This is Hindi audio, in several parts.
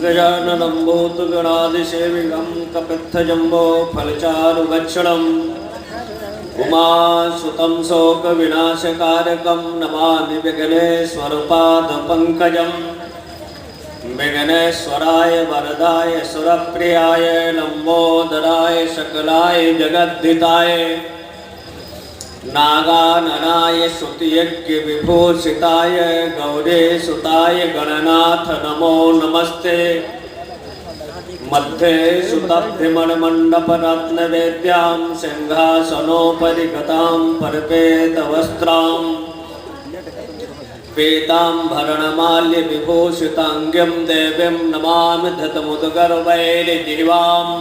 गजाननं भूतगणाधिसेवितं कपित्थजम्बो फलचारुभक्षणम् उमासुतं शोकविनाशकारकं नमामि विघ्नेश्वरपादपङ्कजम्। विघ्नेश्वराय वरदाय सुरप्रियाय लम्बोदराय सकलाय जगद्धिताय नागाननाय श्रुतियज्ञविभूषिताय गौरीसुताय गणनाथ नमो नमस्ते। मध्ये सुतभ्यमणमण्डपरत्नवेद्यां सिंहासनोपरि गतां परपेतवस्त्रां पीताम्बरणमाल्यविभूषिताङ्गीं देवीं नमामि धतमुदगर्वैर्जीवाम्।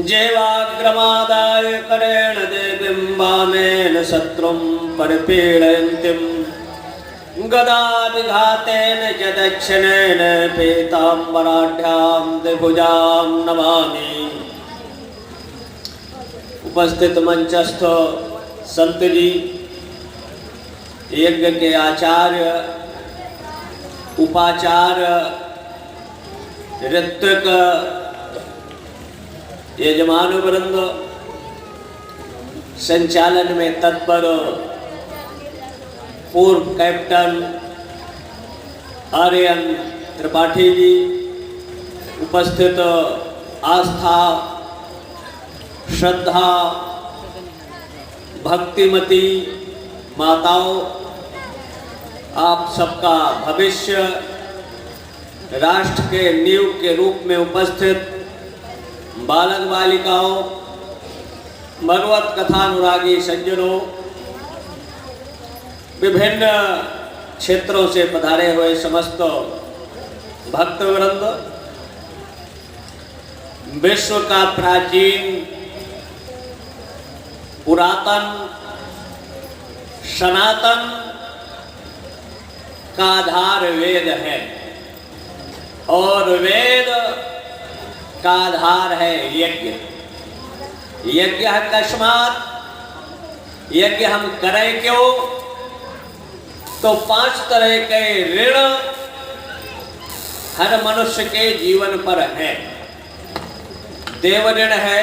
जेवाग्रमादाय करेण देवीं वामेन शत्रुं परिपीडयन्तीं गदाभिघातेन च दक्षिणेन पीताम्बराढ्यां द्विभुजां नमामि। उपस्थित मंचस्थ संत जी, यज्ञ के आचार्य, उपाचार्य, ऋत्विक, यजमान वृंद, संचालन में तत्पर पूर्व कैप्टन आर्यन त्रिपाठी जी, उपस्थित आस्था, श्रद्धा, भक्तिमती माताओं, आप सबका भविष्य, राष्ट्र के नींव के रूप में उपस्थित बालक बालिकाओं, भगवत कथानुरागी सज्जनों, विभिन्न क्षेत्रों से पधारे हुए समस्त भक्तवृंद, विश्व का प्राचीन पुरातन सनातन का आधार वेद है और वेद का आधार है यज्ञ। यज्ञ अकस्मात, यज्ञ हम करें क्यों? तो 5 तरह के ऋण हर मनुष्य के जीवन पर है। देव ऋण है,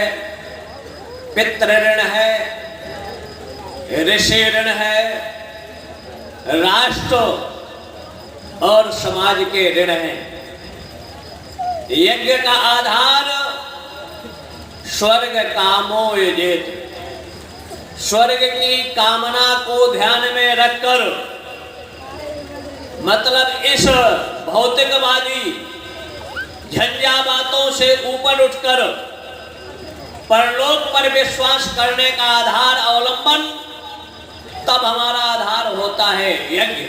पितृ ऋण है, ऋषि ऋण है, राष्ट्र और समाज के ऋण हैं। यज्ञ का आधार स्वर्ग कामो यजेत, स्वर्ग की कामना को ध्यान में रखकर, मतलब इस भौतिकवादी झंझा बातों से ऊपर उठकर परलोक पर विश्वास करने का आधार अवलंबन, तब हमारा आधार होता है यज्ञ।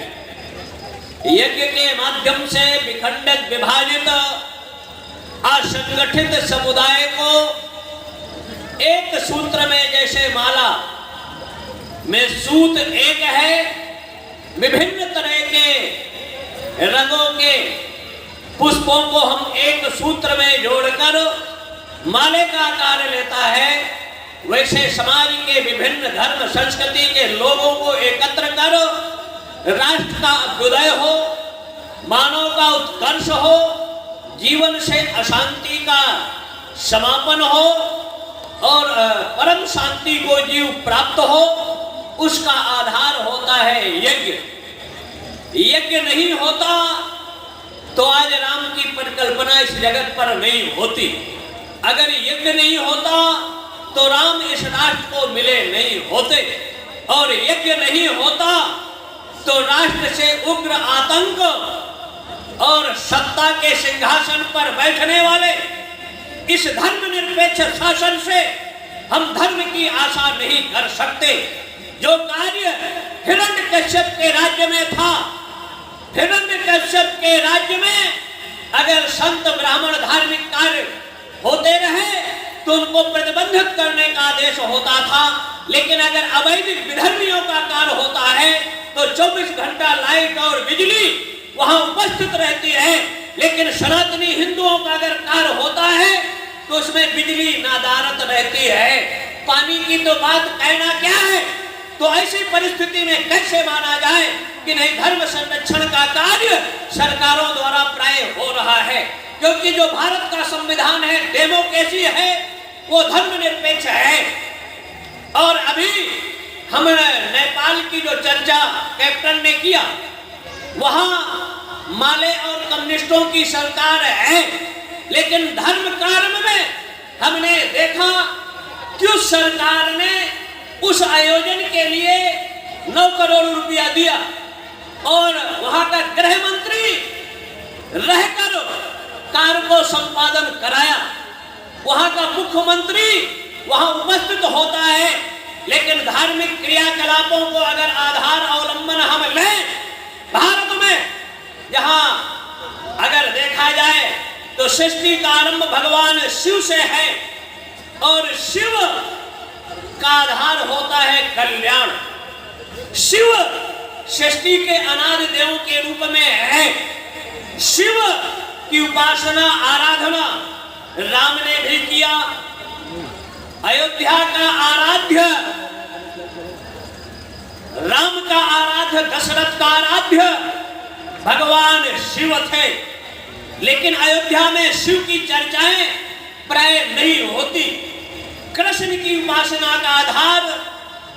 यज्ञ के माध्यम से विखंडित, विभाजित, असंगठित समुदाय को एक सूत्र में, जैसे माला में सूत एक है, विभिन्न तरह के रंगों के पुष्पों को हम एक सूत्र में जोड़कर माले का आकार लेता है, वैसे समाज के विभिन्न धर्म संस्कृति के लोगों को एकत्र कर राष्ट्र का अभ्युदय हो, मानव का उत्कर्ष हो, जीवन से अशांति का समापन हो और परम शांति को जीव प्राप्त हो, उसका आधार होता है यज्ञ। यज्ञ नहीं होता तो आज राम की परिकल्पना इस जगत पर नहीं होती। अगर यज्ञ नहीं होता तो राम इस राष्ट्र को मिले नहीं होते, और यज्ञ नहीं होता तो राष्ट्र से उग्र आतंक और सत्ता के सिंहासन पर बैठने वाले इस धर्मनिरपेक्ष शासन से हम धर्म की आशा नहीं कर सकते। जो कार्य हिरण्यकश्यप के राज्य में था, हिरण्यकश्यप के राज्य में अगर संत ब्राह्मण धार्मिक कार्य होते रहे तो उनको प्रतिबंधित करने का आदेश होता था, लेकिन अगर अवैधिक विधर्मियों का कार्य होता है तो 24 घंटा लाइट और बिजली वहां उपस्थित रहती है। लेकिन सनातनी हिंदुओं का अगर कार्य होता है तो उसमें बिजली नादारत रहती है। पानी की तो बात कहना क्या है। तो ऐसी परिस्थिति में कैसे माना जाए कि नहीं धर्म संरक्षण का कार्य सरकारों द्वारा प्राय हो रहा है। क्योंकि जो भारत का संविधान है, डेमोक्रेसी है, वो धर्मनिरपेक्ष है। और अभी हमने नेपाल की जो चर्चा कैप्टन ने किया, वहां माले और कम्युनिस्टों की सरकार है, लेकिन धर्म कर्म में हमने देखा कि उस सरकार ने उस आयोजन के लिए 9 करोड़ रुपया दिया और वहां का गृह मंत्री रहकर कार्य को संपादन कराया। वहां का मुख्यमंत्री वहां उपस्थित होता है, लेकिन धार्मिक क्रियाकलापों को अगर आधार अवलंबन हम लें भारत में, जहां अगर देखा जाए तो सृष्टि का आरंभ भगवान शिव से है और शिव का आधार होता है कल्याण। शिव सृष्टि के अनादि देव के रूप में है। शिव की उपासना आराधना राम ने भी किया। अयोध्या का आराध्य राम का आराध्य, दशरथ का आराध्य भगवान शिव थे, लेकिन अयोध्या में शिव की चर्चाएं प्राय नहीं होती। कृष्ण की उपासना का आधार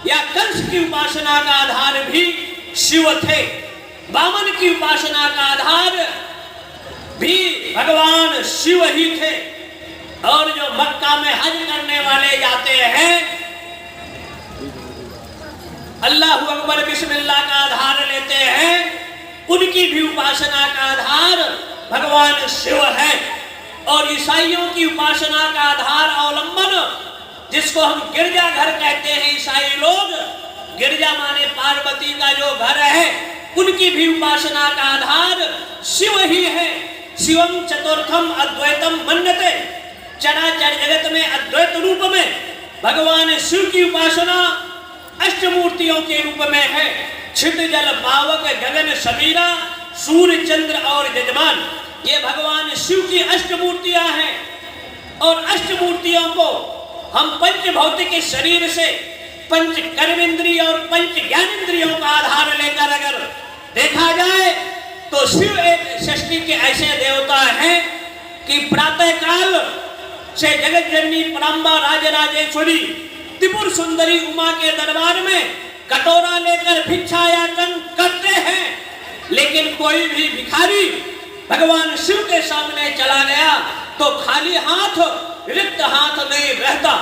या कंस की उपासना का आधार भी शिव थे। वामन की उपासना का आधार भी भगवान शिव ही थे। और जो मक्का में हज करने वाले जाते हैं, अल्लाहु अकबर बिस्मिल्लाह का आधार लेते हैं, उनकी भी उपासना का आधार भगवान शिव है। और ईसाइयों की उपासना का आधार अवलंबन, जिसको हम गिरजा घर कहते हैं, ईसाई लोग गिरजा माने पार्वती का जो घर है, उनकी भी उपासना का आधार शिव ही है। शिवम चतुर्थम अद्वैतम मन्यते, चराचर जगत में अद्वैत रूप में भगवान शिव की उपासना अष्टमूर्तियों के रूप में है। छिट जल पावक गगन समीरा, सूर्य चंद्र और यजमान, ये भगवान शिव की अष्टमूर्तियां हैं। और अष्टमूर्तियों को हम पंच भौतिक शरीर से पंच कर्मेंद्रिय और पंच ज्ञानेंद्रियों का आधार लेकर अगर देखा जाए तो शिव एक सृष्टि के ऐसे देवता हैं कि प्रातः काल से जगत जननी पराम्बा राजराजेश्वरी त्रिपुर सुंदरी उमा के दरबार में कटोरा लेकर भिक्षायाचन करते हैं, लेकिन कोई भी भिखारी भगवान शिव के सामने चला गया तो खाली हाथ, रिक्त हाथ नहीं रहता।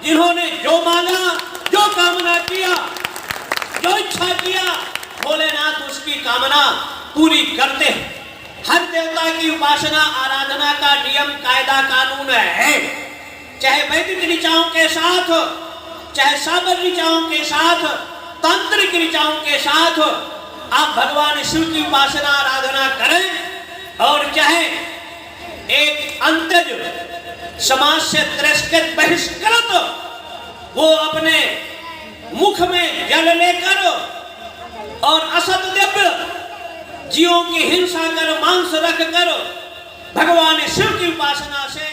जिन्होंने जो मांगा, जो कामना किया, जो इच्छा किया, भोलेनाथ उसकी कामना पूरी करते हैं। हर देवता की उपासना आराधना का नियम कायदा कानून है, चाहे वैदिक ऋचाओं के साथ, चाहे साबर ऋचाओं के साथ, तांत्रिक ऋचाओं के साथ आप भगवान शिव की उपासना आराधना करें। और चाहे एक अंतज समाज से तिरस्कृत बहिष्कृत वो अपने मुख में जल लेकर और असत दिव्य जीवों की हिंसा कर, मांस रख कर भगवान शिव की उपासना से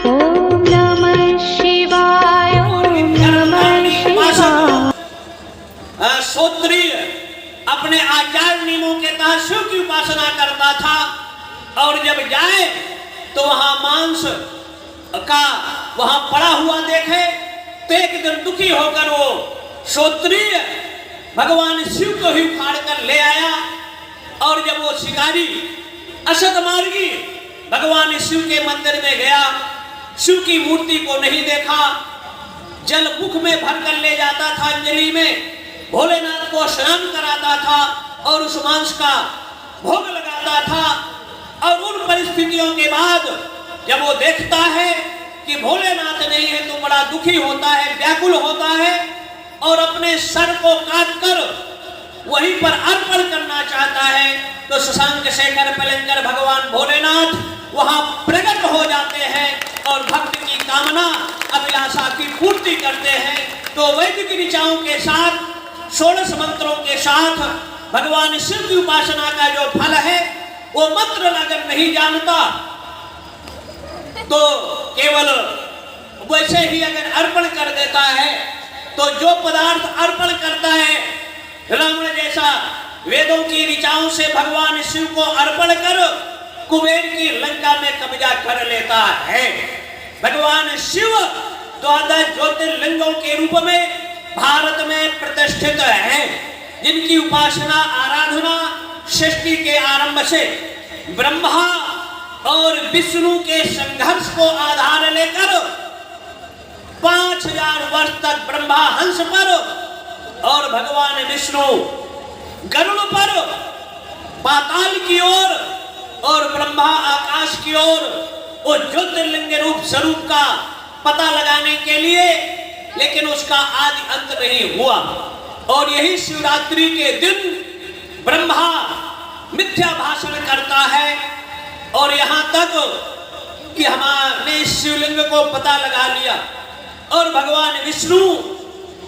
ओम नमः शिवाय, ओम नमः शिवाय। श्रोत्रिय अपने आचार नियमों के तहत शिव की उपासना करता था, और जब जाए तो वहां मांस का वहां पड़ा हुआ देखे तो एक दिन दुखी होकर वो श्रोत्रिय भगवान शिव को ही उखाड़ कर ले आया। और जब वो शिकारी असत मार्गी भगवान शिव के मंदिर में गया, शिव की मूर्ति को नहीं देखा, जल मुख में भर कर ले जाता था, अंजलि में भोलेनाथ को स्नान कराता था और उस मांस का भोग लगाता था। और उन परिस्थितियों के बाद जब वो देखता है कि भोलेनाथ नहीं है तो बड़ा दुखी होता है, व्याकुल होता है और अपने सर को काट कर वहीं पर अर्पण करना चाहता है। तो शशांक शेखर पलंकर भगवान भोलेनाथ वहां प्रकट हो जाते हैं और भक्त की कामना अभिलाषा की पूर्ति करते हैं। तो वैदिक ऋचाओं के साथ, 16 मंत्रों के साथ भगवान शिव की उपासना का जो फल है वो मंत्र अगर नहीं जानता तो केवल वैसे ही अगर अर्पण कर देता है तो जो पदार्थ अर्पण करता है, रावण जैसा वेदों की ऋचाओं से भगवान शिव को अर्पण कर कुबेर की लंका में कब्जा कर लेता है। भगवान शिव द्वादश ज्योतिर्लिंगों के रूप में भारत में प्रतिष्ठित है, जिनकी उपासना आराधना सृष्टि के आरंभ से ब्रह्मा और विष्णु के संघर्ष को आधार लेकर 5000 वर्ष तक ब्रह्मा हंस पर और भगवान विष्णु गरुड़ पर पाताल की ओर और ब्रह्मा आकाश की ओर वो ज्योतिर्लिंग रूप स्वरूप का पता लगाने के लिए, लेकिन उसका आदि अंत नहीं हुआ। और यही शिवरात्रि के दिन ब्रह्मा मिथ्या भाषण करता है और यहाँ तक कि हमने शिवलिंग को पता लगा लिया और भगवान विष्णु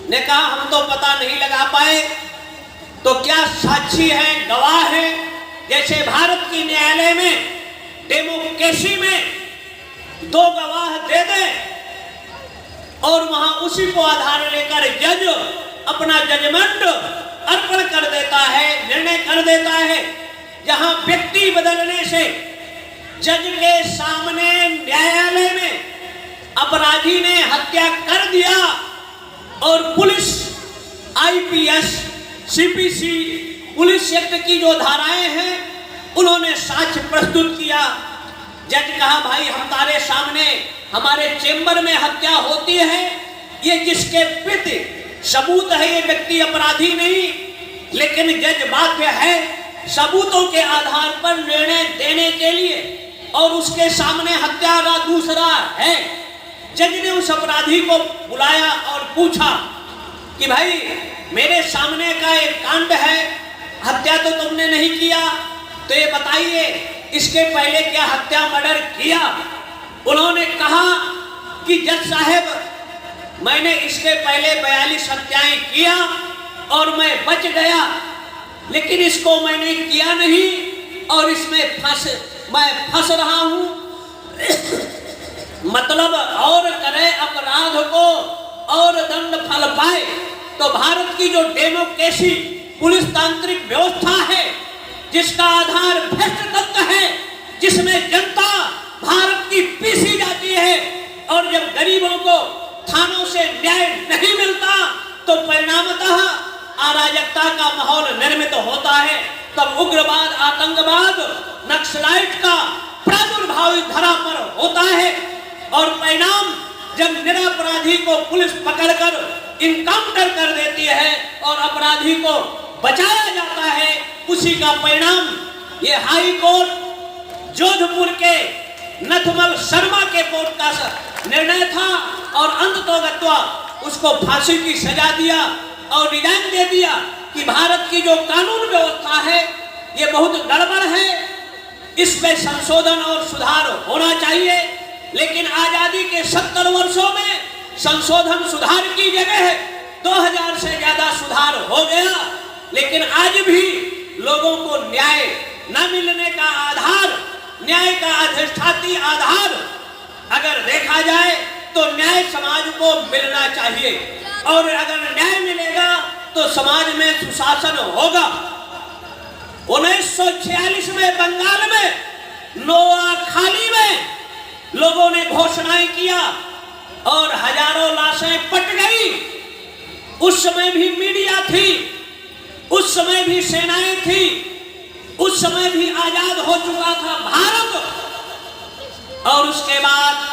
ने कहा हम तो पता नहीं लगा पाए, तो क्या साक्षी है, गवाह है। जैसे भारत की न्यायालय में डेमोक्रेसी में 2 गवाह दे दे और वहां उसी को आधार लेकर जज अपना जजमेंट अर्पण कर देता है, निर्णय कर देता है। जहां व्यक्ति बदलने से जज के सामने न्यायालय में अपराधी ने हत्या कर दिया और police IPS CPC police act की जो धाराएं हैं उन्होंने साक्ष्य प्रस्तुत किया। जज कहा भाई हमारे सामने हमारे चेंबर में हत्या होती है, ये जिसके प्रति सबूत है ये व्यक्ति अपराधी नहीं, लेकिन जज बाध्य है सबूतों के आधार पर निर्णय देने के लिए और उसके सामने हत्यारा दूसरा है। जज ने उस अपराधी को बुलाया और पूछा कि भाई मेरे सामने का एक कांड है, हत्या तो तुमने नहीं किया, तो ये बताइए इसके पहले क्या हत्या मर्डर किया। उन्होंने कहा कि जज साहब मैंने इसके पहले 42 हत्याएं किया और मैं बच गया, लेकिन इसको मैंने किया नहीं और इसमें मैं फंस रहा हूं। मतलब और करे अपराध को और दंड फल पाए। तो भारत की जो डेमोक्रेसी पुलिस तांत्रिक व्यवस्था है, जिसका आधार भ्रष्ट तत्व है, जिसमें जनता भारत की पीसी जाती है और जब गरीबों को थानों से न्याय नहीं मिलता तो परिणामतः अराजकता का माहौल निर्मित होता है। तब उग्रवाद, आतंकवाद, नक्सलाइट का प्रादुर्भाव धरा पर होता है और परिणाम जब निरपराधी को पुलिस पकड़कर इनकाउंटर कर देती है और अपराधी को बचाया जाता है, उसी का परिणाम ये हाई कोर्ट जोधपुर के नथमल शर्मा के कोर्ट का निर्णय था और अंततोगत्वा उसको फांसी की सजा दिया और रिजाइन दे दिया कि भारत की जो कानून व्यवस्था है ये बहुत गड़बड़ है, इसमें संशोधन और सुधार होना चाहिए। लेकिन आजादी के 70 वर्षों में संशोधन सुधार की जगह 2000 से ज्यादा सुधार हो गया, लेकिन आज भी लोगों को न्याय न मिलने का आधार, न्याय का अधिष्ठाती आधार अगर देखा जाए तो न्याय समाज को मिलना चाहिए और अगर न्याय मिलेगा तो समाज में सुशासन होगा। 1946 में बंगाल में नोआखाली में लोगों ने घोषणाएं किया और हजारों लाशें पट गई। उस समय भी मीडिया थी, उस समय भी सेनाएं थी, उस समय भी आजाद हो चुका था भारत। और उसके बाद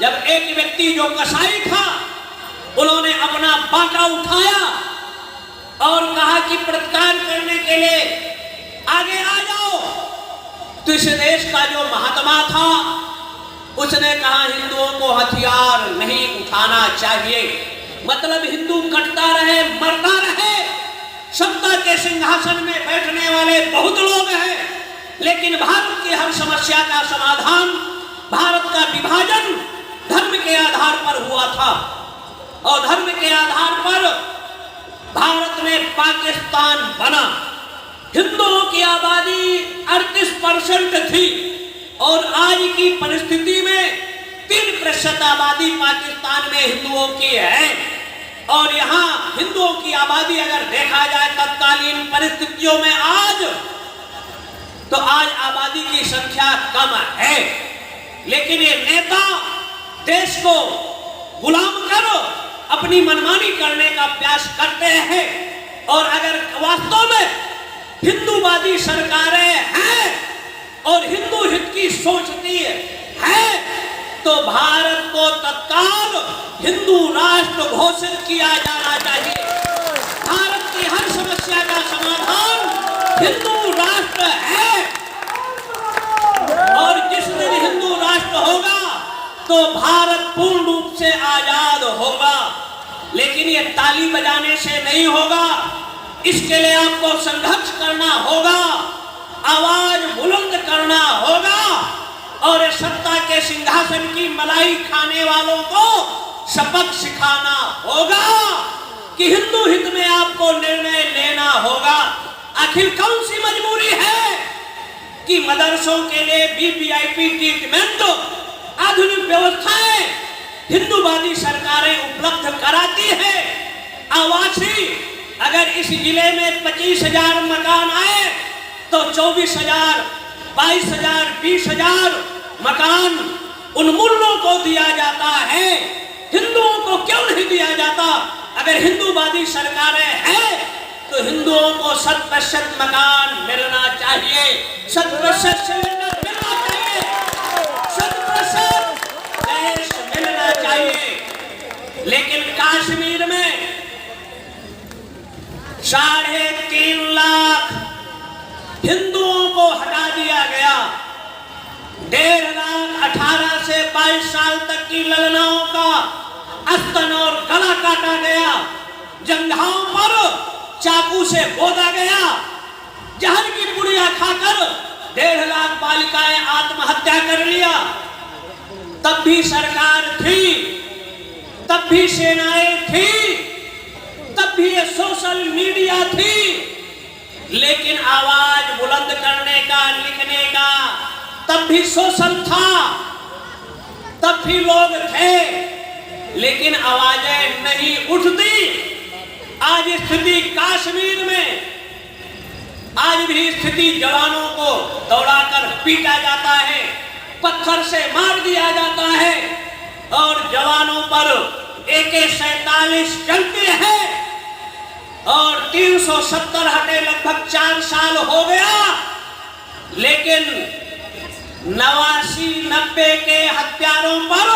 जब एक व्यक्ति जो कसाई था उन्होंने अपना बाटा उठाया और कहा कि प्रतिकार करने के लिए आगे आ जाओ, तो इस देश का जो महात्मा था उसने कहा हिंदुओं को हथियार नहीं उठाना चाहिए। मतलब हिंदू कटता रहे, मरता रहे। सत्ता के सिंहासन में बैठने वाले बहुत लोग हैं, लेकिन भारत की हर समस्या का समाधान, भारत का विभाजन धर्म के आधार पर हुआ था और धर्म के आधार पर भारत में पाकिस्तान बना। हिंदुओं की आबादी 38% थी और आज की परिस्थिति में 3% आबादी पाकिस्तान में हिंदुओं की है और यहाँ हिंदुओं की आबादी अगर देखा जाए तत्कालीन परिस्थितियों में आज, तो आज आबादी की संख्या कम है, लेकिन ये नेता देश को गुलाम करो अपनी मनमानी करने का प्रयास करते हैं। और अगर वास्तव में हिंदूवादी सरकारें हैं और हिंदू हित की सोचती है तो भारत को तत्काल हिंदू राष्ट्र घोषित किया जाना चाहिए। भारत की हर समस्या का समाधान हिंदू राष्ट्र है, और जिस दिन हिंदू राष्ट्र होगा तो भारत पूर्ण रूप से आजाद होगा। लेकिन ये ताली बजाने से नहीं होगा, इसके लिए आपको संघर्ष करना होगा, आवाज बुलंद करना होगा, और सत्ता के सिंहासन की मलाई खाने वालों को सबक सिखाना होगा कि हिंदू हित में आपको निर्णय लेना होगा। आखिर कौन सी मजबूरी है कि मदरसों के लिए वीवीआईपी ट्रीटमेंट, आधुनिक व्यवस्थाएं हिंदूवादी सरकारें उपलब्ध कराती है। आवासीय, अगर इस जिले में 25,000 मकान आए तो 24,000, 22,000, 20,000 मकान उन मुल्लों को दिया जाता है, हिंदुओं को क्यों नहीं दिया जाता? अगर हिंदूवादी सरकारें हैं तो हिंदुओं को 100% मकान मिलना चाहिए, 100% सिलेंडर मिलना चाहिए, 100% गैस मिलना चाहिए। लेकिन कश्मीर में 3.5 लाख हिंदुओं को हटा दिया गया। 1.5 लाख 18 से 22 साल तक की ललनाओं का अस्तन और गला काटा गया, जंघाओं पर चाकू से गोदा गया, जहर की पुड़िया खाकर 1.5 लाख बालिकाएं आत्महत्या कर लिया। तब भी सरकार थी, तब भी सेनाएं थी, तब भी ये सोशल मीडिया थी, लेकिन आवाज बुलंद करने का, लिखने का तब भी सोशल था, तब भी लोग थे, लेकिन आवाजें नहीं उठती। आज स्थिति कश्मीर में, आज भी स्थिति जवानों को दौड़ाकर पीटा जाता है, पत्थर से मार दिया जाता है, और जवानों पर AK-47 चलते हैं, और 370 हटे लगभग 4 साल हो गया, लेकिन 89-90 के हत्यारों पर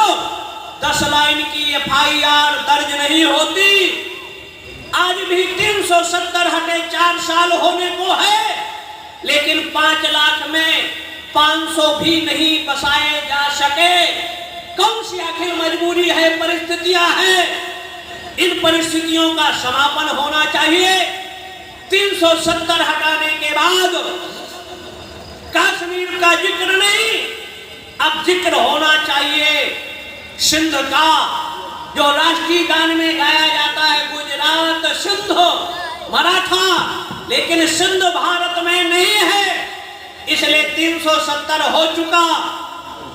10 लाइन की FIR दर्ज नहीं होती। आज भी 370 हटे 4 साल होने को है, लेकिन 5 लाख में 500 भी नहीं बसाए जा सके। कौन सी आखिर मजबूरी है, परिस्थितियां हैं? इन परिस्थितियों का समापन होना चाहिए। 370 हटाने के बाद कश्मीर का जिक्र नहीं, अब जिक्र होना चाहिए सिंध का, जो राष्ट्रीय गान में गाया जाता है, गुजरात, सिंध, मराठा, लेकिन सिंध भारत में नहीं है, इसलिए 370 हो चुका।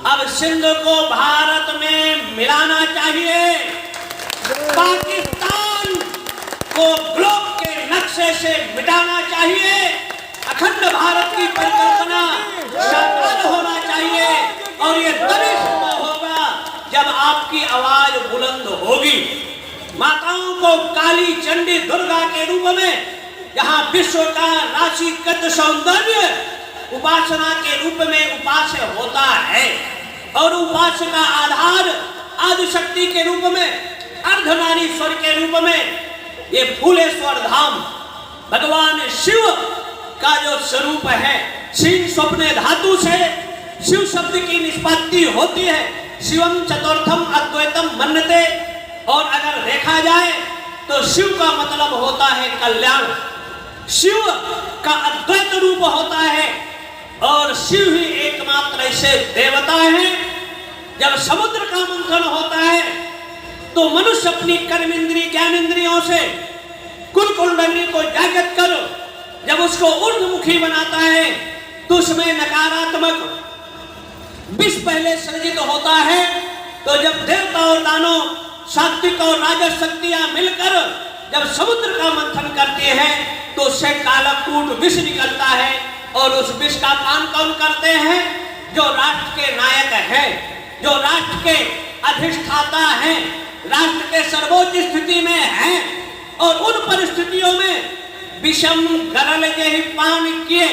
अब सिंध को भारत में मिलाना चाहिए, पाकिस्तान को ग्लोब के नक्शे से मिटाना चाहिए, अखंड भारत की परिकल्पना साकार होना चाहिए, और ये तभी संभव होगा जब आपकी आवाज बुलंद होगी। माताओं को काली, चंडी, दुर्गा के रूप में, जहां विश्व का राशिकृत सौंदर्य उपासना के रूप में उपास्य होता है, और उपास्य का आधार आदिशक्ति के रूप में, अर्धनारीश्वर के रूप में, ये फूलेश्वर धाम भगवान शिव का जो स्वरूप है, शिव स्वप्ने धातु से शिव शब्द की निष्पत्ति होती है, शिवम चतुर्थम अद्वैतम मन्यते। और अगर देखा जाए तो शिव का मतलब होता है कल्याण, शिव का अद्वैत रूप होता है, और शिव ही एकमात्र ऐसे देवता हैं। जब समुद्र का मंथन होता है तो मनुष्य अपनी कर्मेंद्रिय, ज्ञानेंद्रियों से कुल कुंडली को जागृत कर जब उसको ऊर्ध्वमुखी बनाता है तो उसमें नकारात्मक विष पहले सृजित होता है। तो जब देवता और दानव सात्विक और राजस शक्तियां मिलकर जब समुद्र का मंथन करते हैं तो उससे कालकूट विष निकलता है, और उस विष का पान कौन करते हैं? जो राष्ट्र के नायक हैं, जो राष्ट्र के अधिष्ठाता हैं, राष्ट्र के सर्वोच्च स्थिति में हैं, और उन परिस्थितियों में विषम गरल के ही पान किए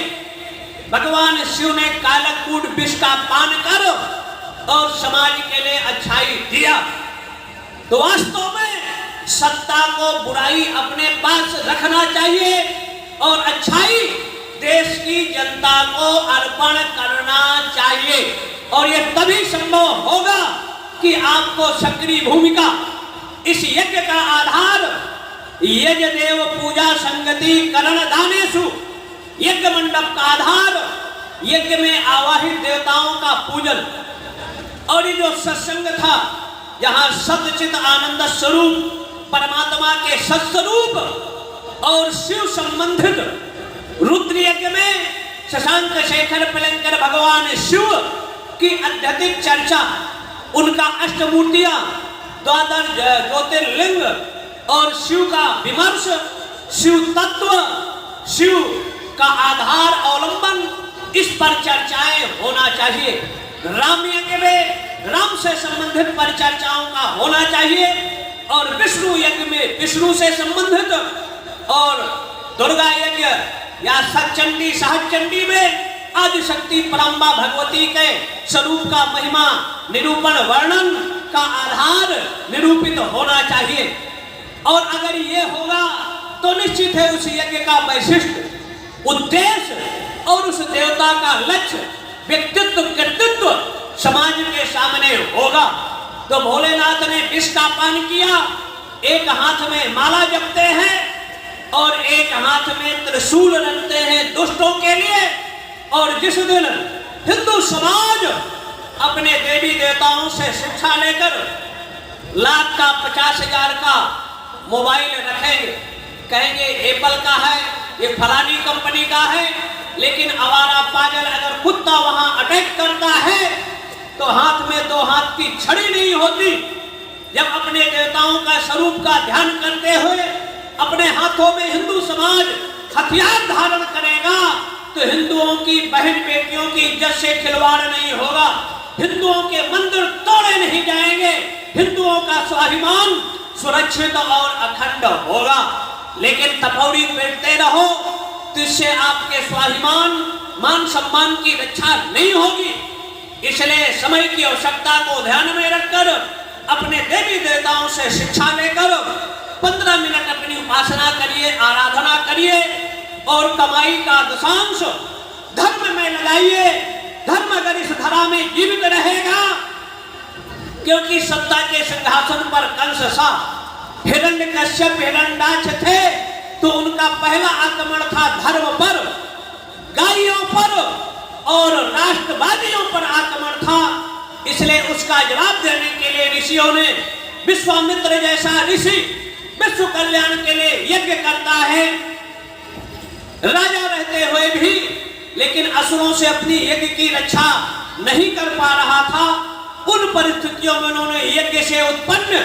भगवान शिव ने कालकूट विष का पान कर और समाज के लिए अच्छाई दिया। तो वास्तव में सत्ता को बुराई अपने पास रखना चाहिए और अच्छाई देश की जनता को अर्पण करना चाहिए, और यह तभी संभव होगा कि आपको सक्रिय भूमिका इस यज्ञ का आधार यज्ञ देव पूजा संगति करण दानेशु, यज्ञ मंडप का आधार यज्ञ में आवाहित देवताओं का पूजन, और ये जो सत्संग था यहाँ सत्यचित आनंद स्वरूप परमात्मा के सत्स्वरूप और शिव संबंधित रुद्र यज्ञ में शशांक शेखर पिलंकर भगवान शिव की अत्यधिक चर्चा, उनका अष्टमूर्तियां, द्वादश ज्योतिर्लिंग और शिव का विमर्श, शिव तत्व, शिव का आधार अवलंबन, इस पर चर्चाएं होना चाहिए। राम यज्ञ में राम से संबंधित परिचर्चाओं का होना चाहिए, और विष्णु यज्ञ में विष्णु से संबंधित, और दुर्गा यज्ञ या सचंडी सहचंडी में आदिशक्ति परम्बा भगवती के स्वरूप का महिमा निरूपण वर्णन का आधार निरूपित होना चाहिए। और अगर ये होगा तो निश्चित है उस यज्ञ का वैशिष्ट उद्देश्य और उस देवता का लक्ष्य व्यक्तित्व कृतित्व समाज के सामने होगा। तो भोलेनाथ ने विष का पान किया, एक हाथ में माला जपते हैं और एक हाथ में त्रिशूल रखते हैं दुष्टों के लिए। और जिस दिन हिंदू समाज अपने देवी देवताओं से शिक्षा लेकर लाख का 50,000 का मोबाइल रखेंगे, कहेंगे एप्पल का है, ये फलानी कंपनी का है, लेकिन आवारा पागल अगर कुत्ता वहां अटैक करता है तो हाथ में 2 हाथ की छड़ी नहीं होती। जब अपने देवताओं का स्वरूप का ध्यान करते हुए अपने हाथों में हिंदू समाज हथियार धारण करेगा तो हिंदुओं की बहन बेटियों की इज्जत से खिलवाड़ नहीं होगा, हिंदुओं के मंदिर तोड़े नहीं जाएंगे, हिंदुओं का स्वाभिमान सुरक्षित और अखंड होगा। लेकिन तपौड़ी पीटते रहो तो इससे आपके स्वाभिमान मान सम्मान की रक्षा नहीं होगी। इसलिए समय की आवश्यकता को ध्यान में रखकर अपने देवी देवताओं से शिक्षा लेकर 15 मिनट अपनी उपासना करिए, आराधना करिए और कमाई का दशांश धर्म में लगाइए। धर्म अगर इस धरा में जीवित रहेगा, क्योंकि सत्ता के सिंहासन पर कंस सा हिरण्यकश्यप हिरण्यदाक्ष थे तो उनका पहला आक्रमण था धर्म पर, गायों पर और राष्ट्रवादियों पर आक्रमण था। इसलिए उसका जवाब देने के लिए ऋषियों ने, विश्वामित्र जैसा ऋषि विश्व कल्याण के लिए यज्ञ करता है राजा रहते हुए भी, लेकिन असुरों से अपनी यज्ञ की रक्षा नहीं कर पा रहा था। उन परिस्थितियों में उन्होंने यज्ञ से उत्पन्न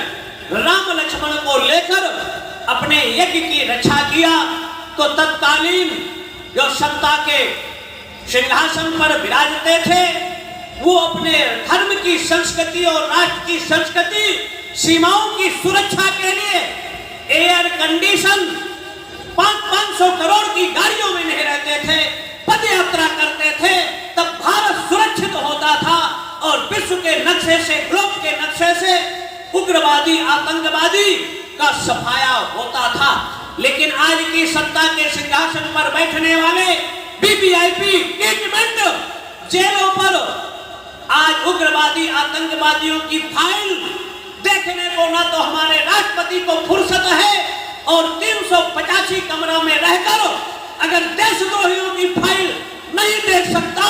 राम लक्ष्मण को लेकर अपने यज्ञ की रक्षा किया। तो तत्कालीन जो सत्ता के सिंहासन पर विराजते थे वो अपने धर्म की संस्कृति और राष्ट्र की संस्कृति सीमाओं की सुरक्षा के लिए एयर कंडीशन 500 करोड़ की गाड़ियों में नहीं रहते थे, पद यात्रा करते थे। तब भारत सुरक्षित होता था और विश्व के नक्शे से, ग्लोब के नक्शे से उग्रवादी आतंकवादी का सफाया होता था। लेकिन आज की सत्ता के सिंहासन पर बैठने वाले वीवीआईपी ट्रीटमेंट जेलों पर आज उग्रवादी आतंकवादियों की फाइल देखने को ना तो हमारे राष्ट्रपति को फुर्सत है और 385 कमरों में रहकर अगर देशद्रोहियों की फाइल नहीं देख सकता,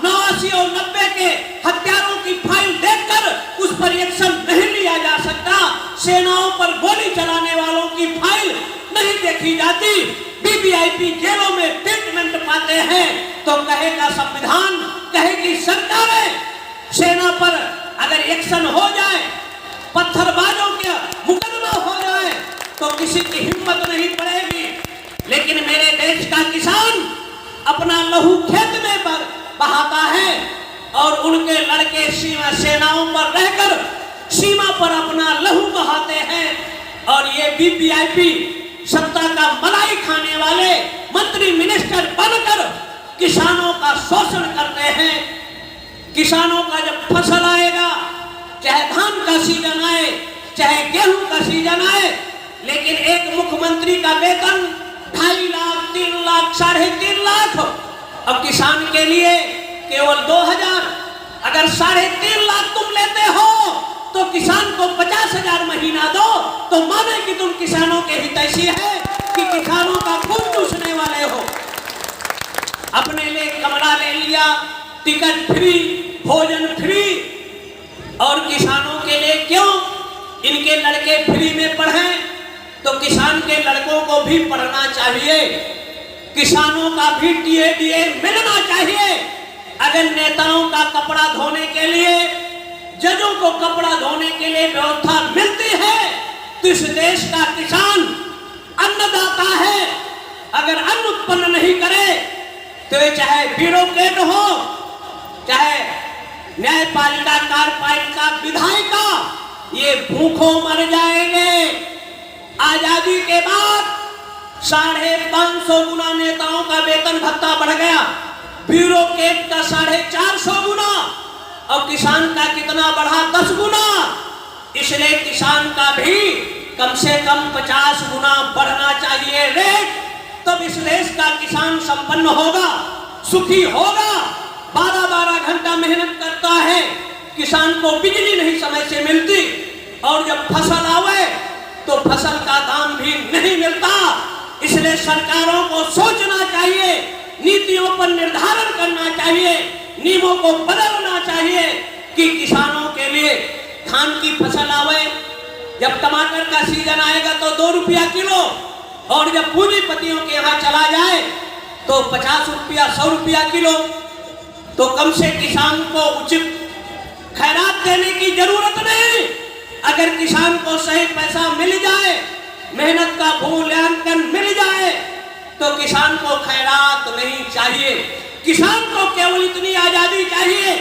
89 और 90 के हत्यारों की फाइल देखकर उस पर एक्शन नहीं लिया जा सकता, सेनाओं पर गोली चलाने वालों की फाइल नहीं देखी जाती, वीवीआईपी जेलों में ट्रीटमेंट पाते हैं, तो कहेगा संविधान, कहेगी सरकारें, सेना पर अगर एक्शन हो जाए, पत्थरबाजों के तो किसी की हिम्मत नहीं पड़ेगी। लेकिन मेरे देश का किसान अपना लहू खेत में बहाता है और उनके लड़के सीमा सेनाओं पर रहकर सीमा पर अपना लहू बहाते हैं। और ये वीवीआईपी सत्ता का मलाई खाने वाले मंत्री मिनिस्टर बनकर किसानों का शोषण करते हैं। किसानों का जब फसल आएगा, चाहे धान का सीजन आए, चाहे गेहूं का सीजन आए, लेकिन एक मुख्यमंत्री का वेतन 2.5 लाख, 3 लाख, 3.5 लाख, अब किसान के लिए केवल 2,000। अगर 3.5 लाख तुम लेते हो तो किसान को 50,000 महीना दो, तो माने कि तुम किसानों के हितैषी है कि किसानों का खून चूसने वाले हो। अपने लिए कमरा ले लिया, टिकट फ्री, भोजन फ्री, और किसानों के लिए क्यों? इनके लड़के फ्री में पढ़ें तो किसान के लड़कों को भी पढ़ना चाहिए, किसानों का भी टीए मिलना चाहिए। अगर नेताओं का कपड़ा धोने के लिए, जजों को कपड़ा धोने के लिए व्यवस्था मिलती है, तो इस देश का किसान अन्नदाता है। अगर अन्न उत्पन्न नहीं करे तो ये चाहे ब्यूरोक्रेट हो, चाहे न्यायपालिका, कार्यपालिका, विधायिका, ये भूखों मर जाएंगे। आजादी के बाद 550 गुना नेताओं का वेतन भत्ता बढ़ गया, ब्यूरोक्रेट का 450 गुना, और किसान का कितना बढ़ा? 10 गुना। इसलिए किसान का भी कम से कम 50 गुना बढ़ना चाहिए रेट, तब इस देश का किसान संपन्न होगा, सुखी होगा। 12-12 घंटा मेहनत करता है, किसान को बिजली नहीं समय से मिलती, और जब फसल आवे तो फसल का दाम भी नहीं मिलता। इसलिए सरकारों को सोचना चाहिए, नीतियों पर निर्धारण करना चाहिए, नियमों को बदलना चाहिए कि किसानों के लिए धान की फसल आवे, जब टमाटर का सीजन आएगा तो 2 रुपया किलो, और जब पूंजीपतियों के यहाँ चला जाए तो 50 रुपया, 100 रुपया किलो। तो कम से किसान को उचित खैरात देने की जरूरत नहीं। अगर किसान को सही पैसा मिल जाए, मेहनत का मूल्यांकन मिल जाए, तो किसान को खैरात नहीं चाहिए। किसान को केवल इतनी आजादी चाहिए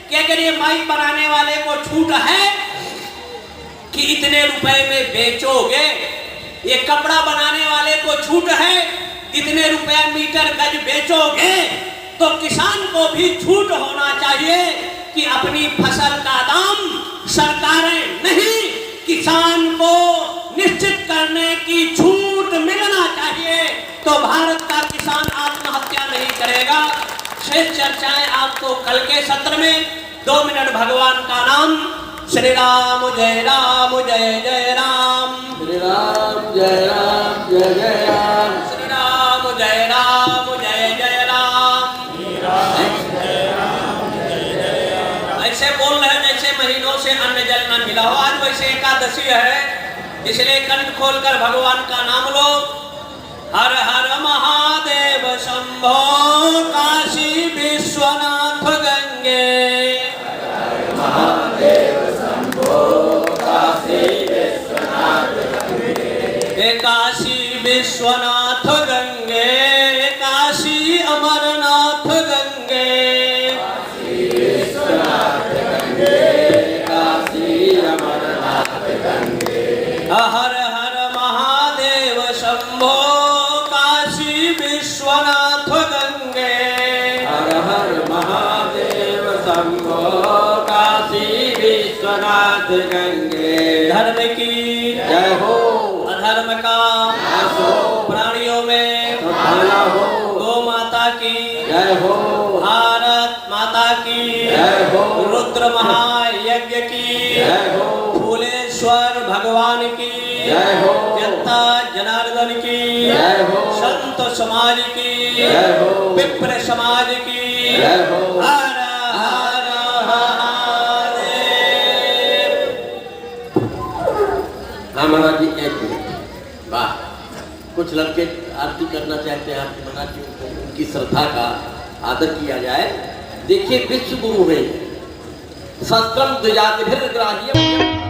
कि अगर ये माइक बनाने वाले को छूट है कि इतने रुपए में बेचोगे, ये कपड़ा बनाने वाले को छूट है इतने रुपया मीटर गज बेचोगे, तो किसान को भी छूट होना चाहिए कि अपनी फसल का दाम सरकारें नहीं, किसान को निश्चित करने की छूट मिलना चाहिए, तो भारत का किसान आत्महत्या नहीं करेगा। शेष चर्चाएं आपको कल के सत्र में 2 मिनट भगवान का नाम। श्री राम जय राम जय जय राम, श्री राम जय राम जय जय राम, श्री राम जय राम जय जय राम, ऐसे बोल रहे हैं जैसे महीनों से अन्न जल न मिला हो। आज वैसे एकादशी है, इसलिए कंठ खोलकर भगवान का नाम लो। हर हर महादेव शंभो काशी विश्वनाथ गंगे, महादेव शंभो काशी विश्वनाथ गंगे, काशी विश्वनाथ गंगे, काशी अमरनाथ गंगे, काशी विश्वनाथ गंगे, काशी अमरनाथ गंगे, हर हर महादेव शंभो काशी विश्वनाथ गंगे, हर हर महादेव शंभो काशी विश्वनाथ गंगे। धर्म की जय हो, अधर्म का नाश हो, प्राणियों में भला हो, गौ माता की जय हो, भारत माता की जय हो, रुद्र महायज्ञ की जय हो, फूलेश्वर भगवान की जय हो, जनता जनार्दन की जय हो, संत समाज की जय हो, विप्र समाज की जय हो। हर हर महादेव। हाँ महाराज जी, 1 मिनट। वाह, कुछ लड़के आरती करना चाहते हैं, आरती बना के उनकी श्रद्धा का आदर किया जाए। देखिए, विश्व गुरु है, सत्कर्म द्विजातिभिर्ग्राह्यम्।